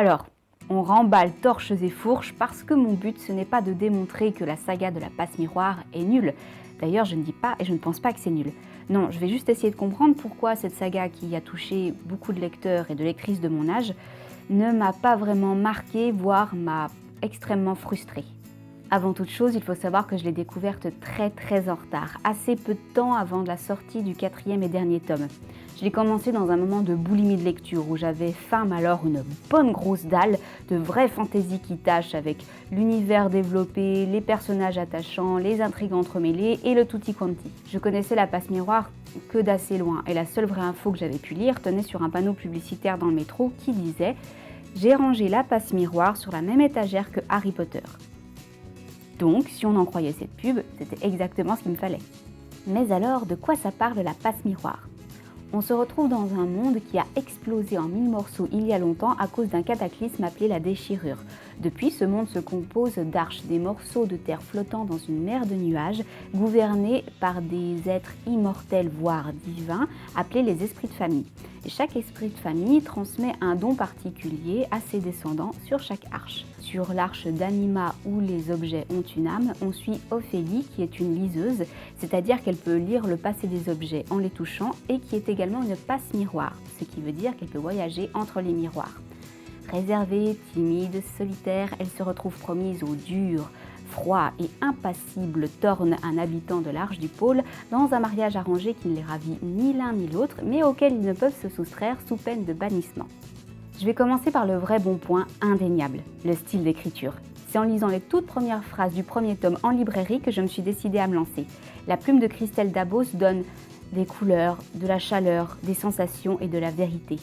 Alors, on remballe torches et fourches parce que mon but ce n'est pas de démontrer que la saga de la passe-miroir est nulle. D'ailleurs, je ne dis pas et je ne pense pas que c'est nul. Non, je vais juste essayer de comprendre pourquoi cette saga qui a touché beaucoup de lecteurs et de lectrices de mon âge ne m'a pas vraiment marquée, voire m'a extrêmement frustrée. Avant toute chose, il faut savoir que je l'ai découverte très en retard, assez peu de temps avant la sortie du 4e et dernier tome. Je l'ai commencé dans un moment de boulimie de lecture où j'avais faim, mais alors une bonne grosse dalle de vraie fantaisie qui tâche avec l'univers développé, les personnages attachants, les intrigues entremêlées et le tutti quanti. Je connaissais la passe-miroir que d'assez loin et la seule vraie info que j'avais pu lire tenait sur un panneau publicitaire dans le métro qui disait « J'ai rangé la passe-miroir sur la même étagère que Harry Potter ». Donc, si on en croyait cette pub, c'était exactement ce qu'il me fallait. Mais alors, de quoi ça parle la passe-miroir ? On se retrouve dans un monde qui a explosé en 1000 morceaux il y a longtemps à cause d'un cataclysme appelé la déchirure. Depuis, ce monde se compose d'arches, des morceaux de terre flottant dans une mer de nuages, gouvernés par des êtres immortels voire divins, appelés les esprits de famille. Et chaque esprit de famille transmet un don particulier à ses descendants sur chaque arche. Sur l'arche d'Anima où les objets ont une âme, on suit Ophélie qui est une liseuse, c'est-à-dire qu'elle peut lire le passé des objets en les touchant et qui est également une passe-miroir, ce qui veut dire qu'elle peut voyager entre les miroirs. Réservée, timide, solitaire, elle se retrouve promise au dur, froid et impassible Thorn, un habitant de l'Arche du Pôle, dans un mariage arrangé qui ne les ravit ni l'un ni l'autre, mais auquel ils ne peuvent se soustraire sous peine de bannissement. Je vais commencer par le vrai bon point indéniable, le style d'écriture. C'est en lisant les toutes premières phrases du premier tome en librairie que je me suis décidée à me lancer. La plume de Christelle Dabos donne des couleurs, de la chaleur, des sensations et de la vérité.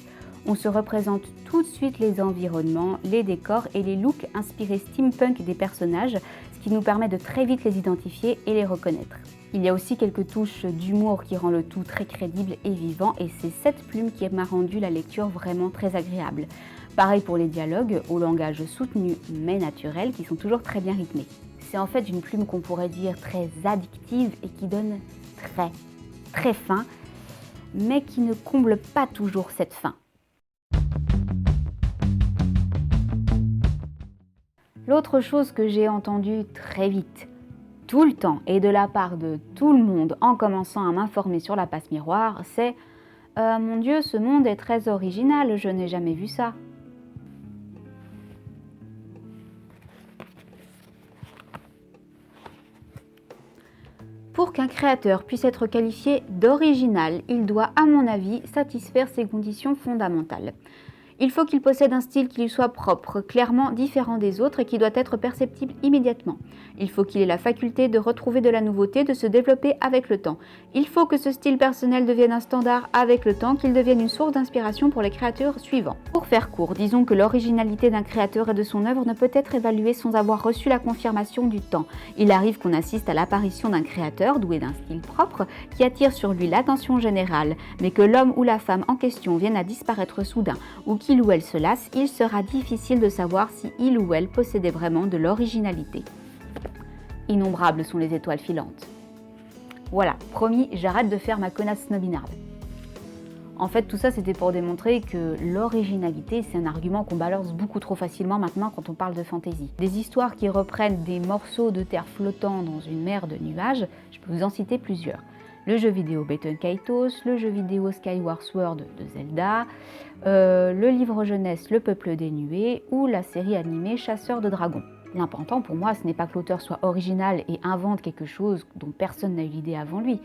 On se représente tout de suite les environnements, les décors et les looks inspirés steampunk des personnages, ce qui nous permet de très vite les identifier et les reconnaître. Il y a aussi quelques touches d'humour qui rend le tout très crédible et vivant et c'est cette plume qui m'a rendu la lecture vraiment très agréable. Pareil pour les dialogues, au langage soutenu mais naturel, qui sont toujours très bien rythmés. C'est en fait une plume qu'on pourrait dire très addictive et qui donne très faim, mais qui ne comble pas toujours cette faim. L'autre chose que j'ai entendue très vite, tout le temps et de la part de tout le monde en commençant à m'informer sur la passe-miroir, c'est « Mon Dieu, ce monde est très original, je n'ai jamais vu ça ». Pour qu'un créateur puisse être qualifié d'original, il doit, à mon avis, satisfaire ces conditions fondamentales. Il faut qu'il possède un style qui lui soit propre, clairement différent des autres et qui doit être perceptible immédiatement. Il faut qu'il ait la faculté de retrouver de la nouveauté, de se développer avec le temps. Il faut que ce style personnel devienne un standard avec le temps, qu'il devienne une source d'inspiration pour les créateurs suivants. Pour faire court, disons que l'originalité d'un créateur et de son œuvre ne peut être évaluée sans avoir reçu la confirmation du temps. Il arrive qu'on assiste à l'apparition d'un créateur doué d'un style propre qui attire sur lui l'attention générale, mais que l'homme ou la femme en question vienne à disparaître soudain ou qu'il ou elle se lasse, il sera difficile de savoir si il ou elle possédait vraiment de l'originalité. Innombrables sont les étoiles filantes. Voilà, promis, j'arrête de faire ma connasse snobinarde. En fait, tout ça, c'était pour démontrer que l'originalité, c'est un argument qu'on balance beaucoup trop facilement maintenant quand on parle de fantasy. Des histoires qui reprennent des morceaux de terre flottant dans une mer de nuages, je peux vous en citer plusieurs. Le jeu vidéo Baton Kaitos, le jeu vidéo Skyward Sword de Zelda, le livre jeunesse Le Peuple des Nuées ou la série animée Chasseurs de Dragons. L'important pour moi, ce n'est pas que l'auteur soit original et invente quelque chose dont personne n'a eu l'idée avant lui.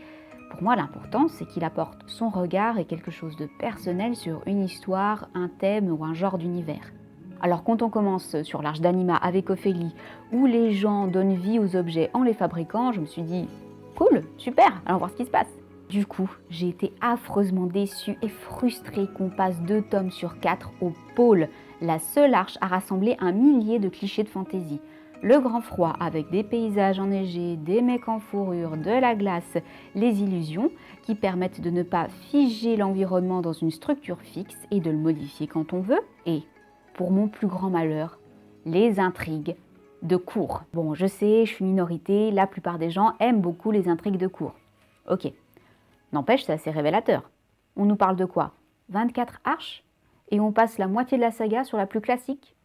Pour moi, l'important, c'est qu'il apporte son regard et quelque chose de personnel sur une histoire, un thème ou un genre d'univers. Alors quand on commence sur l'Arche d'Anima avec Ophélie, où les gens donnent vie aux objets en les fabriquant, je me suis dit « Cool, super, allons voir ce qui se passe ». Du coup, j'ai été affreusement déçue et frustrée qu'on passe 2 tomes sur 4 au pôle, la seule arche à rassembler un millier de clichés de fantaisie. Le grand froid avec des paysages enneigés, des mecs en fourrure, de la glace, les illusions qui permettent de ne pas figer l'environnement dans une structure fixe et de le modifier quand on veut. Et, pour mon plus grand malheur, les intrigues de cours. Bon, je sais, je suis minorité, la plupart des gens aiment beaucoup les intrigues de cours. Ok. N'empêche, c'est assez révélateur. On nous parle de quoi? 24 arches? et on passe la moitié de la saga sur la plus classique.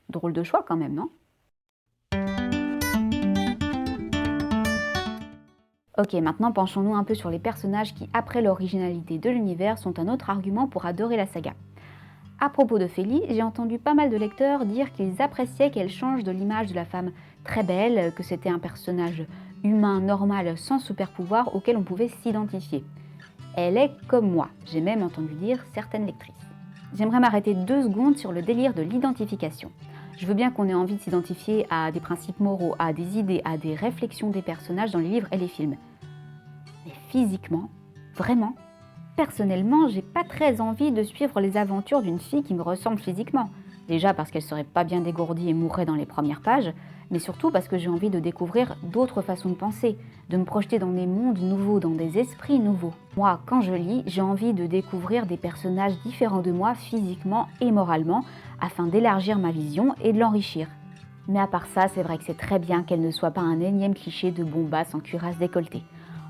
Drôle de choix quand même, non? Ok, maintenant penchons-nous un peu sur les personnages qui, après l'originalité de l'univers, sont un autre argument pour adorer la saga. À propos d'Ophélie, j'ai entendu pas mal de lecteurs dire qu'ils appréciaient qu'elle change de l'image de la femme très belle, que c'était un personnage humain normal sans super pouvoir auquel on pouvait s'identifier. Elle est comme moi, j'ai même entendu dire certaines lectrices. J'aimerais m'arrêter 2 secondes sur le délire de l'identification. Je veux bien qu'on ait envie de s'identifier à des principes moraux, à des idées, à des réflexions des personnages dans les livres et les films. Mais physiquement, vraiment, personnellement, j'ai pas très envie de suivre les aventures d'une fille qui me ressemble physiquement. Déjà parce qu'elle serait pas bien dégourdie et mourrait dans les premières pages, mais surtout parce que j'ai envie de découvrir d'autres façons de penser, de me projeter dans des mondes nouveaux, dans des esprits nouveaux. Moi, quand je lis, j'ai envie de découvrir des personnages différents de moi physiquement et moralement, afin d'élargir ma vision et de l'enrichir. Mais à part ça, c'est vrai que c'est très bien qu'elle ne soit pas un énième cliché de bombasse en cuirasse décolletée.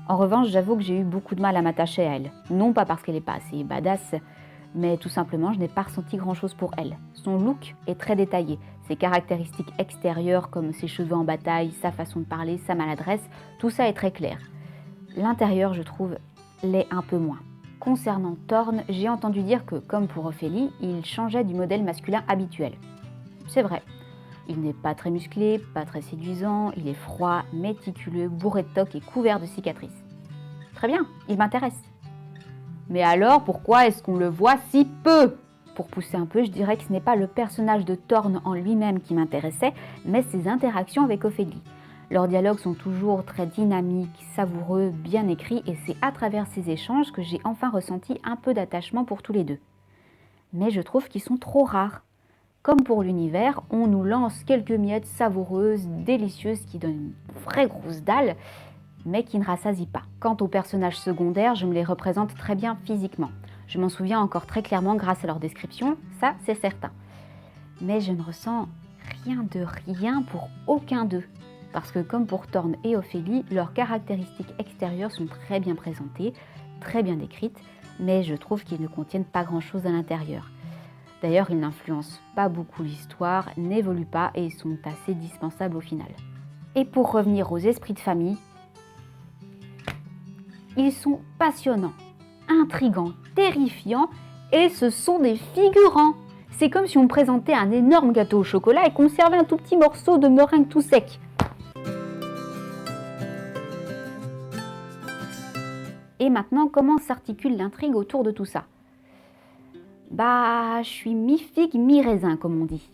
En revanche, j'avoue que j'ai eu beaucoup de mal à m'attacher à elle. Non pas parce qu'elle n'est pas assez badass, mais tout simplement, je n'ai pas ressenti grand-chose pour elle. Son look est très détaillé. Ses caractéristiques extérieures, comme ses cheveux en bataille, sa façon de parler, sa maladresse, tout ça est très clair. L'intérieur, je trouve, l'est un peu moins. Concernant Thorn, j'ai entendu dire que, comme pour Ophélie, il changeait du modèle masculin habituel. C'est vrai. Il n'est pas très musclé, pas très séduisant, il est froid, méticuleux, bourré de tocs et couvert de cicatrices. Très bien, il m'intéresse. Mais alors, pourquoi est-ce qu'on le voit si peu? Pour pousser un peu, je dirais que ce n'est pas le personnage de Thorn en lui-même qui m'intéressait, mais ses interactions avec Ophélie. Leurs dialogues sont toujours très dynamiques, savoureux, bien écrits, et c'est à travers ces échanges que j'ai enfin ressenti un peu d'attachement pour tous les deux. Mais je trouve qu'ils sont trop rares. Comme pour l'univers, on nous lance quelques miettes savoureuses, délicieuses, qui donnent une vraie grosse dalle, mais qui ne rassasient pas. Quant aux personnages secondaires, je me les représente très bien physiquement. Je m'en souviens encore très clairement grâce à leur description, ça c'est certain. Mais je ne ressens rien pour aucun d'eux. Parce que comme pour Thorn et Ophélie, leurs caractéristiques extérieures sont très bien présentées, très bien décrites, mais je trouve qu'ils ne contiennent pas grand-chose à l'intérieur. D'ailleurs, ils n'influencent pas beaucoup l'histoire, n'évoluent pas et sont assez dispensables au final. Et pour revenir aux esprits de famille, ils sont passionnants, intrigants, terrifiants et ce sont des figurants. C'est comme si on me présentait un énorme gâteau au chocolat et qu'on servait un tout petit morceau de meringue tout sec. Et maintenant, comment s'articule l'intrigue autour de tout ça? Je suis mi-figue, mi-raisin, comme on dit.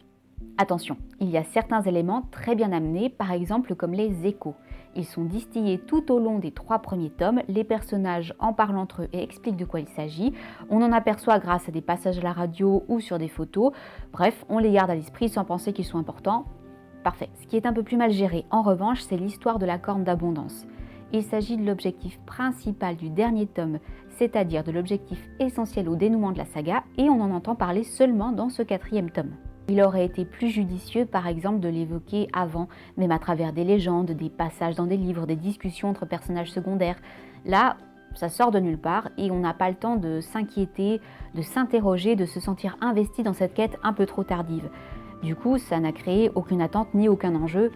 Attention, il y a certains éléments très bien amenés, par exemple comme les échos. Ils sont distillés tout au long des 3 premiers tomes, les personnages en parlent entre eux et expliquent de quoi il s'agit. On en aperçoit grâce à des passages à la radio ou sur des photos. Bref, on les garde à l'esprit sans penser qu'ils sont importants. Parfait. Ce qui est un peu plus mal géré, en revanche, c'est l'histoire de la corne d'abondance. Il s'agit de l'objectif principal du dernier tome, c'est-à-dire de l'objectif essentiel au dénouement de la saga, et on en entend parler seulement dans ce 4e tome. Il aurait été plus judicieux, par exemple, de l'évoquer avant, même à travers des légendes, des passages dans des livres, des discussions entre personnages secondaires. Là, ça sort de nulle part et on n'a pas le temps de s'inquiéter, de s'interroger, de se sentir investi dans cette quête un peu trop tardive. Du coup, ça n'a créé aucune attente ni aucun enjeu,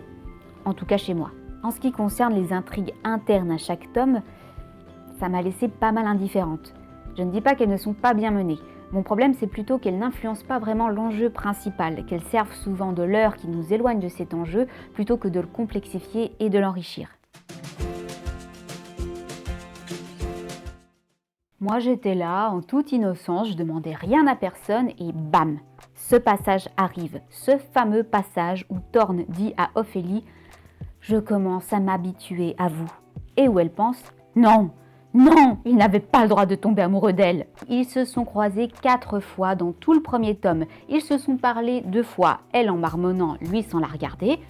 en tout cas chez moi. En ce qui concerne les intrigues internes à chaque tome, ça m'a laissé pas mal indifférente. Je ne dis pas qu'elles ne sont pas bien menées. Mon problème, c'est plutôt qu'elles n'influencent pas vraiment l'enjeu principal, qu'elles servent souvent de leurre qui nous éloigne de cet enjeu plutôt que de le complexifier et de l'enrichir. Moi, j'étais là, en toute innocence, je demandais rien à personne et bam! Ce passage arrive, ce fameux passage où Thorn dit à Ophélie « Je commence à m'habituer à vous ». Et où elle pense « Non, non, il n'avait pas le droit de tomber amoureux d'elle ». Ils se sont croisés 4 fois dans tout le premier tome. Ils se sont parlé 2 fois, elle en marmonnant, lui sans la regarder.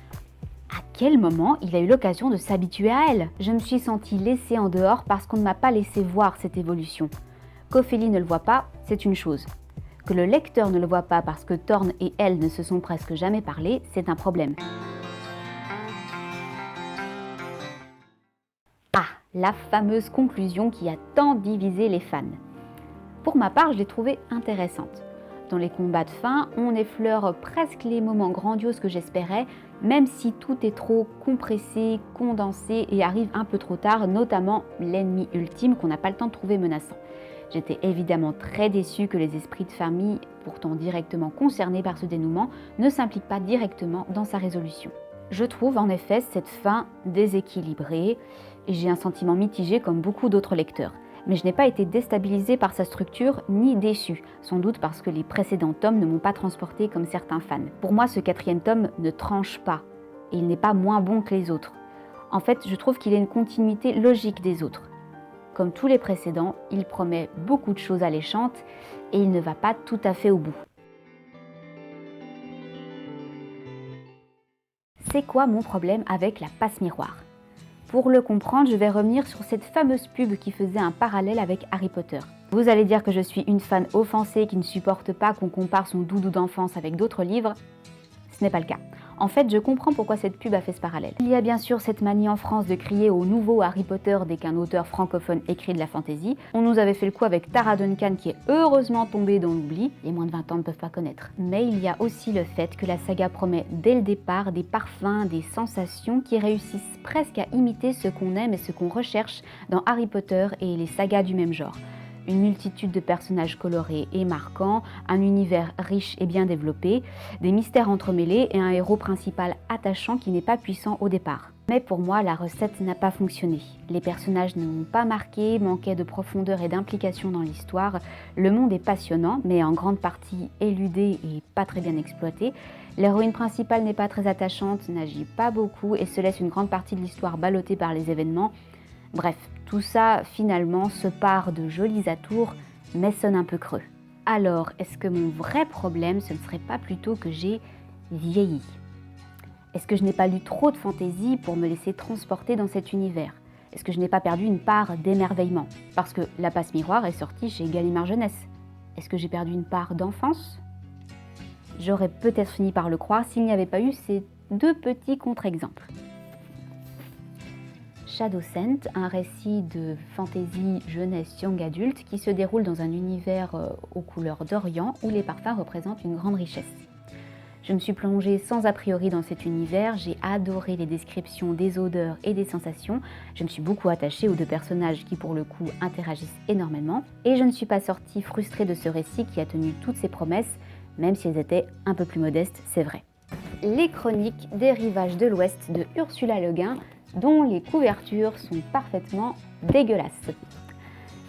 À quel moment il a eu l'occasion de s'habituer à elle? Je me suis sentie laissée en dehors parce qu'on ne m'a pas laissé voir cette évolution. Qu'Ophélie ne le voit pas, c'est une chose. Que le lecteur ne le voit pas parce que Thorn et elle ne se sont presque jamais parlé, c'est un problème. La fameuse conclusion qui a tant divisé les fans. Pour ma part, je l'ai trouvée intéressante. Dans les combats de fin, on effleure presque les moments grandioses que j'espérais, même si tout est trop compressé, condensé et arrive un peu trop tard, notamment l'ennemi ultime qu'on n'a pas le temps de trouver menaçant. J'étais évidemment très déçue que les esprits de famille, pourtant directement concernés par ce dénouement, ne s'impliquent pas directement dans sa résolution. Je trouve en effet cette fin déséquilibrée et j'ai un sentiment mitigé comme beaucoup d'autres lecteurs. Mais je n'ai pas été déstabilisée par sa structure ni déçue, sans doute parce que les précédents tomes ne m'ont pas transportée comme certains fans. Pour moi, ce 4e tome ne tranche pas, et il n'est pas moins bon que les autres. En fait, je trouve qu'il est une continuité logique des autres. Comme tous les précédents, il promet beaucoup de choses alléchantes, et il ne va pas tout à fait au bout. C'est quoi mon problème avec la passe-miroir ? Pour le comprendre, je vais revenir sur cette fameuse pub qui faisait un parallèle avec Harry Potter. Vous allez dire que je suis une fan offensée qui ne supporte pas qu'on compare son doudou d'enfance avec d'autres livres. Ce n'est pas le cas. En fait, je comprends pourquoi cette pub a fait ce parallèle. Il y a bien sûr cette manie en France de crier au nouveau Harry Potter dès qu'un auteur francophone écrit de la fantasy. On nous avait fait le coup avec Tara Duncan qui est heureusement tombée dans l'oubli. Les moins de 20 ans ne peuvent pas connaître. Mais il y a aussi le fait que la saga promet dès le départ des parfums, des sensations qui réussissent presque à imiter ce qu'on aime et ce qu'on recherche dans Harry Potter et les sagas du même genre. Une multitude de personnages colorés et marquants, un univers riche et bien développé, des mystères entremêlés et un héros principal attachant qui n'est pas puissant au départ. Mais pour moi, la recette n'a pas fonctionné. Les personnages ne m'ont pas marqué, manquaient de profondeur et d'implication dans l'histoire. Le monde est passionnant, mais en grande partie éludé et pas très bien exploité. L'héroïne principale n'est pas très attachante, n'agit pas beaucoup et se laisse une grande partie de l'histoire ballottée par les événements. Bref, tout ça, finalement, se part de jolis atours, mais sonne un peu creux. Alors, est-ce que mon vrai problème, ce ne serait pas plutôt que j'ai vieilli ? Est-ce que je n'ai pas lu trop de fantaisie pour me laisser transporter dans cet univers ? Est-ce que je n'ai pas perdu une part d'émerveillement ? Parce que La Passe-Miroir est sortie chez Gallimard Jeunesse. Est-ce que j'ai perdu une part d'enfance ? J'aurais peut-être fini par le croire s'il n'y avait pas eu ces 2 petits contre-exemples. Shadowscent, un récit de fantasy jeunesse young adulte qui se déroule dans un univers aux couleurs d'Orient où les parfums représentent une grande richesse. Je me suis plongée sans a priori dans cet univers, j'ai adoré les descriptions des odeurs et des sensations, je me suis beaucoup attachée aux 2 personnages qui pour le coup interagissent énormément et je ne suis pas sortie frustrée de ce récit qui a tenu toutes ses promesses, même si elles étaient un peu plus modestes, c'est vrai. Les chroniques des rivages de l'Ouest de Ursula Le Guin, dont les couvertures sont parfaitement dégueulasses.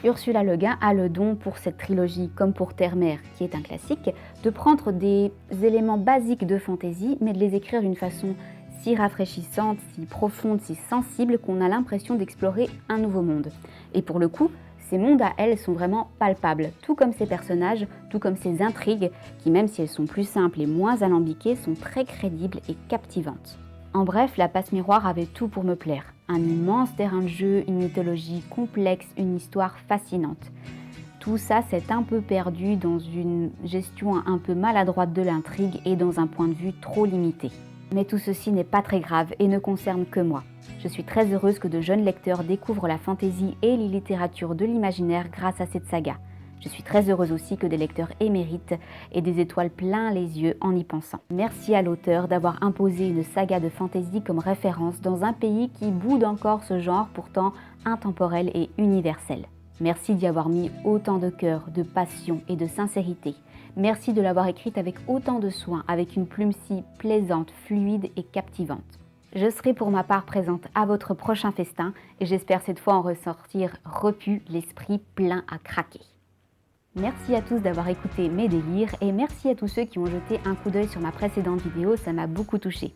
Ursula Le Guin a le don pour cette trilogie, comme pour Terre-Mère, qui est un classique, de prendre des éléments basiques de fantaisie, mais de les écrire d'une façon si rafraîchissante, si profonde, si sensible, qu'on a l'impression d'explorer un nouveau monde. Et pour le coup, ces mondes à elle sont vraiment palpables, tout comme ces personnages, tout comme ces intrigues, qui même si elles sont plus simples et moins alambiquées, sont très crédibles et captivantes. En bref, La Passe-Miroir avait tout pour me plaire. Un immense terrain de jeu, une mythologie complexe, une histoire fascinante. Tout ça s'est un peu perdu dans une gestion un peu maladroite de l'intrigue et dans un point de vue trop limité. Mais tout ceci n'est pas très grave et ne concerne que moi. Je suis très heureuse que de jeunes lecteurs découvrent la fantaisie et les littératures de l'imaginaire grâce à cette saga. Je suis très heureuse aussi que des lecteurs émérites aient des étoiles plein les yeux en y pensant. Merci à l'auteur d'avoir imposé une saga de fantasy comme référence dans un pays qui boude encore ce genre pourtant intemporel et universel. Merci d'y avoir mis autant de cœur, de passion et de sincérité. Merci de l'avoir écrite avec autant de soin, avec une plume si plaisante, fluide et captivante. Je serai pour ma part présente à votre prochain festin et j'espère cette fois en ressortir repu, l'esprit plein à craquer. Merci à tous d'avoir écouté mes délires et merci à tous ceux qui ont jeté un coup d'œil sur ma précédente vidéo, ça m'a beaucoup touchée.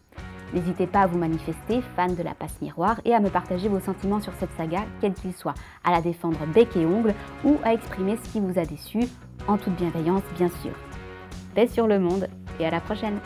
N'hésitez pas à vous manifester, fan de La Passe-Miroir, et à me partager vos sentiments sur cette saga, quels qu'ils soient, à la défendre bec et ongle ou à exprimer ce qui vous a déçu, en toute bienveillance bien sûr. Paix sur le monde et à la prochaine!